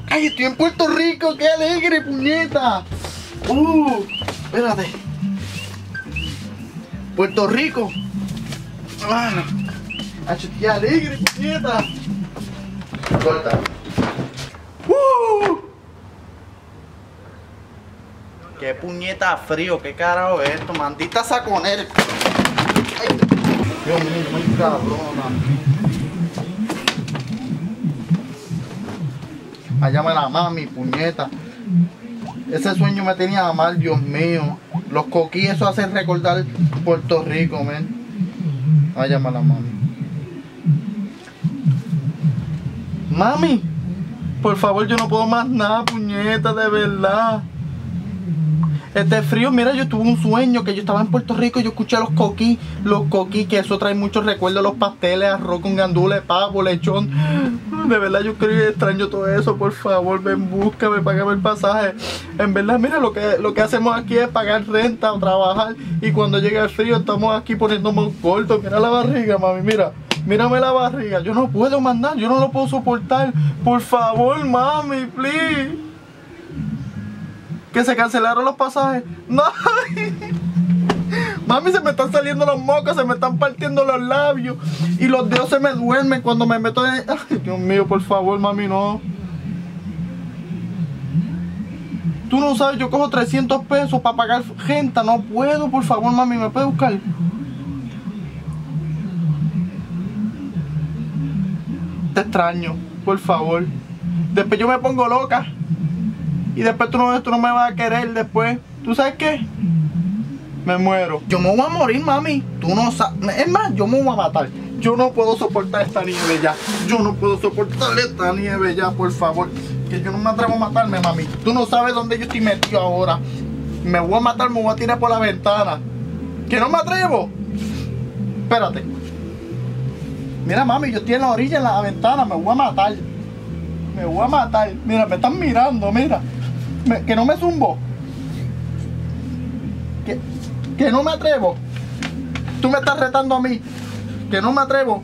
¡Ay, estoy en Puerto Rico! ¡Qué alegre, puñeta! Espérate. Puerto Rico. ¡Qué alegre, puñeta! Corta. ¡Qué puñeta frío! ¿Qué carajo es esto? Maldita saconera. ¡Ay! Dios mío, muy cabrona. Allá me la mami, puñeta. Ese sueño me tenía mal, Dios mío. Los coquí, eso hace recordar Puerto Rico, men. Allá me la mami. Mami, por favor, yo no puedo más nada, puñeta, de verdad. Este frío, mira, yo tuve un sueño que yo estaba en Puerto Rico y yo escuché los coquí, que eso trae muchos recuerdos, los pasteles, arroz con gandules, pavo, lechón. De verdad yo creo que extraño todo eso, por favor, ven, búscame, págame el pasaje. En verdad, mira, lo que hacemos aquí es pagar renta o trabajar y cuando llega el frío estamos aquí poniéndonos cortos. Mira la barriga, mami, mira. Mírame la barriga, yo no puedo mandar, yo no lo puedo soportar. Por favor, mami, please. Que se cancelaron los pasajes. No. Mami, se me están saliendo los mocos, se me están partiendo los labios y los dedos se me duermen cuando me meto en... Ay, Dios mío, por favor, mami, no. Tú no sabes, yo cojo 300 pesos para pagar renta. No puedo, por favor, mami, ¿me puedes buscar? Te extraño, por favor. Después yo me pongo loca. Y después tú no me vas a querer después. ¿Tú sabes qué? Me muero. Yo me voy a morir, mami. Tú no sabes. Es más, yo me voy a matar. Yo no puedo soportar esta nieve ya. Yo no puedo soportar esta nieve ya, por favor. Que yo no me atrevo a matarme, mami. Tú no sabes dónde yo estoy metido ahora. Me voy a matar, me voy a tirar por la ventana. ¿Que no me atrevo? Espérate. Mira, mami, yo estoy en la orilla, en la ventana. Me voy a matar. Me voy a matar. Mira, me están mirando, mira. Que no me zumbo. Que no me atrevo. Tú me estás retando a mí. Que no me atrevo.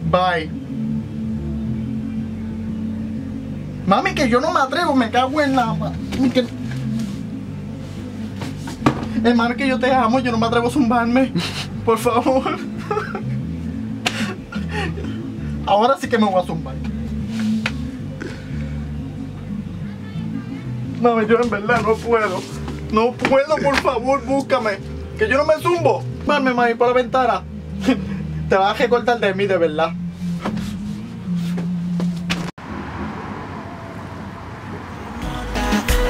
Bye. Mami, que yo no me atrevo. Me cago en la... Hermano, que yo te amo. Yo no me atrevo a zumbarme. Por favor. Ahora sí que me voy a zumbar. Mami, yo en verdad no puedo. No puedo, por favor, búscame. Que yo no me zumbo. Mami, mami, por la ventana. Te vas a recortar de mí, de verdad.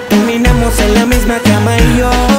Terminamos en la misma cama y yo